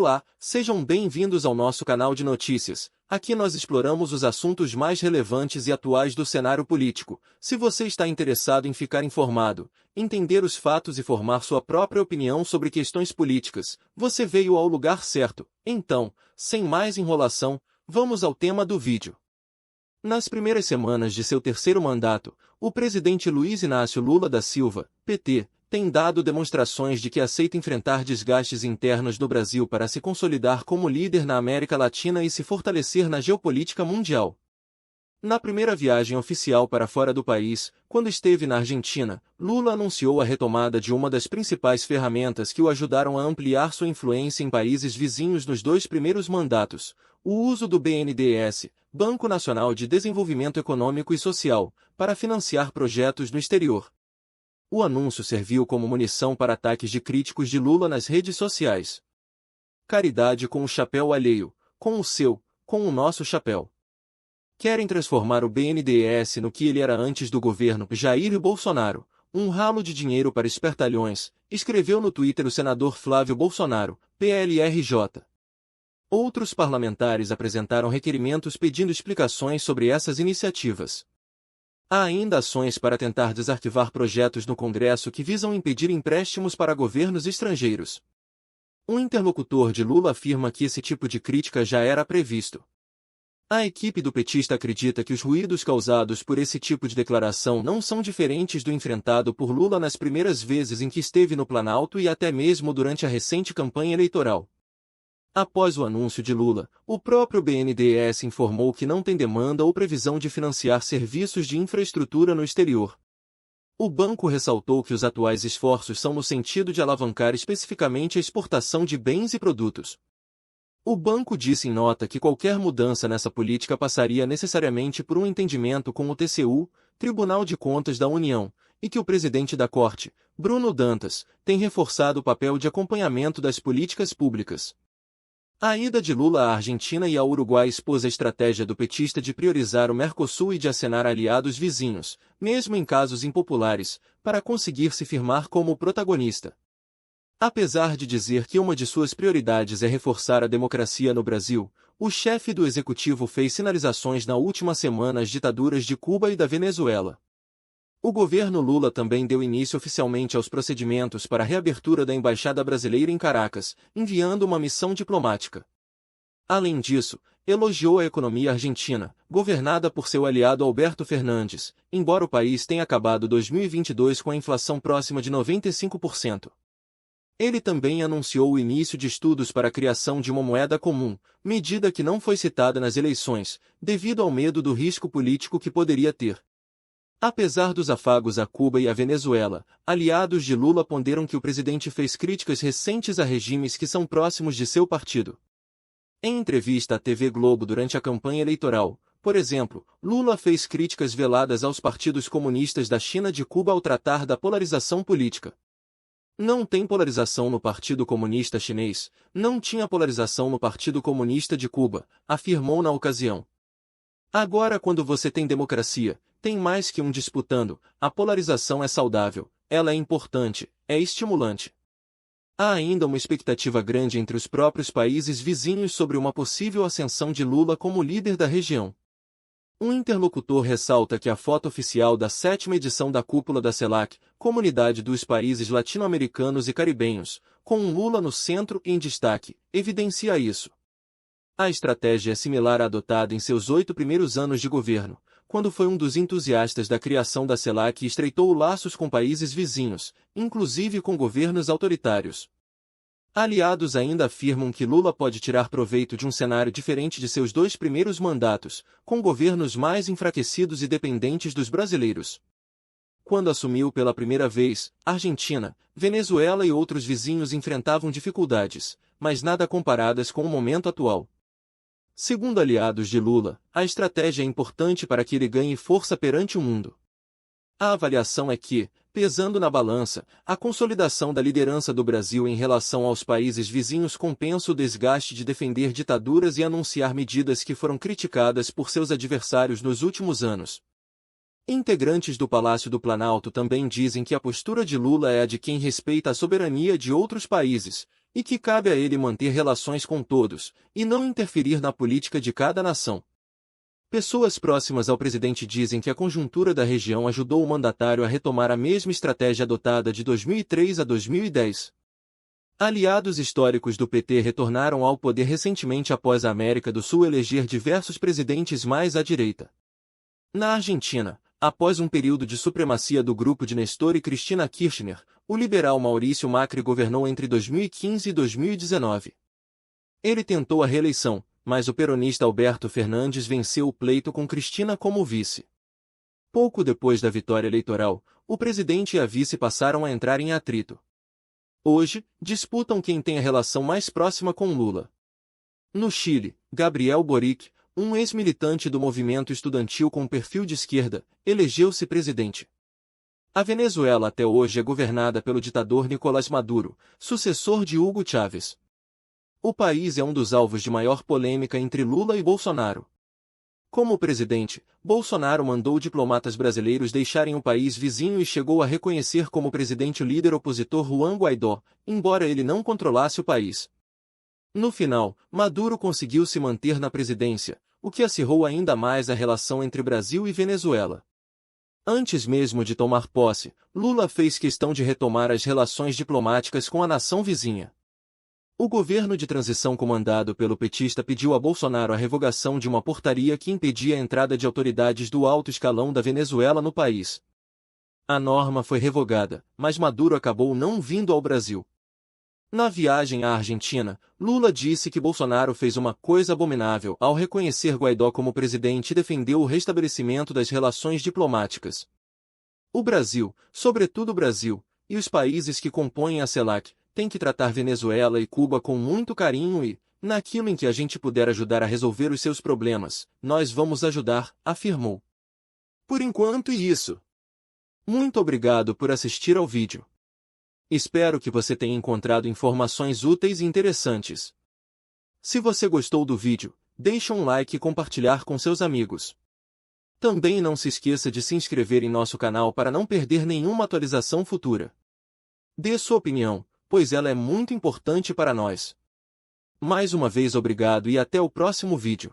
Olá, sejam bem-vindos ao nosso canal de notícias. Aqui nós exploramos os assuntos mais relevantes e atuais do cenário político. Se você está interessado em ficar informado, entender os fatos e formar sua própria opinião sobre questões políticas, você veio ao lugar certo. Então, sem mais enrolação, vamos ao tema do vídeo. Nas primeiras semanas de seu terceiro mandato, o presidente Luiz Inácio Lula da Silva, PT, tem dado demonstrações de que aceita enfrentar desgastes internos no Brasil para se consolidar como líder na América Latina e se fortalecer na geopolítica mundial. Na primeira viagem oficial para fora do país, quando esteve na Argentina, Lula anunciou a retomada de uma das principais ferramentas que o ajudaram a ampliar sua influência em países vizinhos nos 2 primeiros mandatos, o uso do BNDES, Banco Nacional de Desenvolvimento Econômico e Social, para financiar projetos no exterior. O anúncio serviu como munição para ataques de críticos de Lula nas redes sociais. Caridade com o chapéu alheio, com o seu, com o nosso chapéu. Querem transformar o BNDES no que ele era antes do governo Jair Bolsonaro, um ralo de dinheiro para espertalhões, escreveu no Twitter o senador Flávio Bolsonaro, PLRJ. Outros parlamentares apresentaram requerimentos pedindo explicações sobre essas iniciativas. Há ainda ações para tentar desarquivar projetos no Congresso que visam impedir empréstimos para governos estrangeiros. Um interlocutor de Lula afirma que esse tipo de crítica já era previsto. A equipe do petista acredita que os ruídos causados por esse tipo de declaração não são diferentes do enfrentado por Lula nas primeiras vezes em que esteve no Planalto e até mesmo durante a recente campanha eleitoral. Após o anúncio de Lula, o próprio BNDES informou que não tem demanda ou previsão de financiar serviços de infraestrutura no exterior. O banco ressaltou que os atuais esforços são no sentido de alavancar especificamente a exportação de bens e produtos. O banco disse em nota que qualquer mudança nessa política passaria necessariamente por um entendimento com o TCU, Tribunal de Contas da União, e que o presidente da Corte, Bruno Dantas, tem reforçado o papel de acompanhamento das políticas públicas. A ida de Lula à Argentina e ao Uruguai expôs a estratégia do petista de priorizar o Mercosul e de acenar aliados vizinhos, mesmo em casos impopulares, para conseguir se firmar como protagonista. Apesar de dizer que uma de suas prioridades é reforçar a democracia no Brasil, o chefe do executivo fez sinalizações na última semana às ditaduras de Cuba e da Venezuela. O governo Lula também deu início oficialmente aos procedimentos para a reabertura da Embaixada Brasileira em Caracas, enviando uma missão diplomática. Além disso, elogiou a economia argentina, governada por seu aliado Alberto Fernandes, embora o país tenha acabado 2022 com a inflação próxima de 95%. Ele também anunciou o início de estudos para a criação de uma moeda comum, medida que não foi citada nas eleições, devido ao medo do risco político que poderia ter. Apesar dos afagos a Cuba e a Venezuela, aliados de Lula ponderam que o presidente fez críticas recentes a regimes que são próximos de seu partido. Em entrevista à TV Globo durante a campanha eleitoral, por exemplo, Lula fez críticas veladas aos partidos comunistas da China de Cuba ao tratar da polarização política. Não tem polarização no Partido Comunista Chinês, não tinha polarização no Partido Comunista de Cuba, afirmou na ocasião. Agora, quando você tem democracia, tem mais que um disputando, a polarização é saudável, ela é importante, é estimulante. Há ainda uma expectativa grande entre os próprios países vizinhos sobre uma possível ascensão de Lula como líder da região. Um interlocutor ressalta que a foto oficial da 7ª edição da cúpula da CELAC, Comunidade dos Países Latino-Americanos e Caribenhos, com um Lula no centro e em destaque, evidencia isso. A estratégia é similar à adotada em seus 8 primeiros anos de governo, quando foi um dos entusiastas da criação da CELAC e estreitou laços com países vizinhos, inclusive com governos autoritários. Aliados ainda afirmam que Lula pode tirar proveito de um cenário diferente de seus 2 primeiros mandatos, com governos mais enfraquecidos e dependentes dos brasileiros. Quando assumiu pela primeira vez, Argentina, Venezuela e outros vizinhos enfrentavam dificuldades, mas nada comparadas com o momento atual. Segundo aliados de Lula, a estratégia é importante para que ele ganhe força perante o mundo. A avaliação é que, pesando na balança, a consolidação da liderança do Brasil em relação aos países vizinhos compensa o desgaste de defender ditaduras e anunciar medidas que foram criticadas por seus adversários nos últimos anos. Integrantes do Palácio do Planalto também dizem que a postura de Lula é a de quem respeita a soberania de outros países, e que cabe a ele manter relações com todos, e não interferir na política de cada nação. Pessoas próximas ao presidente dizem que a conjuntura da região ajudou o mandatário a retomar a mesma estratégia adotada de 2003 a 2010. Aliados históricos do PT retornaram ao poder recentemente após a América do Sul eleger diversos presidentes mais à direita. Na Argentina, após um período de supremacia do grupo de Néstor e Cristina Kirchner, o liberal Maurício Macri governou entre 2015 e 2019. Ele tentou a reeleição, mas o peronista Alberto Fernandes venceu o pleito com Cristina como vice. Pouco depois da vitória eleitoral, o presidente e a vice passaram a entrar em atrito. Hoje, disputam quem tem a relação mais próxima com Lula. No Chile, Gabriel Boric, um ex-militante do movimento estudantil com perfil de esquerda, elegeu-se presidente. A Venezuela até hoje é governada pelo ditador Nicolás Maduro, sucessor de Hugo Chávez. O país é um dos alvos de maior polêmica entre Lula e Bolsonaro. Como presidente, Bolsonaro mandou diplomatas brasileiros deixarem o país vizinho e chegou a reconhecer como presidente o líder opositor Juan Guaidó, embora ele não controlasse o país. No final, Maduro conseguiu se manter na presidência, o que acirrou ainda mais a relação entre Brasil e Venezuela. Antes mesmo de tomar posse, Lula fez questão de retomar as relações diplomáticas com a nação vizinha. O governo de transição comandado pelo petista pediu a Bolsonaro a revogação de uma portaria que impedia a entrada de autoridades do alto escalão da Venezuela no país. A norma foi revogada, mas Maduro acabou não vindo ao Brasil. Na viagem à Argentina, Lula disse que Bolsonaro fez uma coisa abominável ao reconhecer Guaidó como presidente e defendeu o restabelecimento das relações diplomáticas. O Brasil, sobretudo o Brasil, e os países que compõem a CELAC, têm que tratar Venezuela e Cuba com muito carinho e, naquilo em que a gente puder ajudar a resolver os seus problemas, nós vamos ajudar, afirmou. Por enquanto é isso. Muito obrigado por assistir ao vídeo. Espero que você tenha encontrado informações úteis e interessantes. Se você gostou do vídeo, deixe um like e compartilhar com seus amigos. Também não se esqueça de se inscrever em nosso canal para não perder nenhuma atualização futura. Dê sua opinião, pois ela é muito importante para nós. Mais uma vez obrigado e até o próximo vídeo.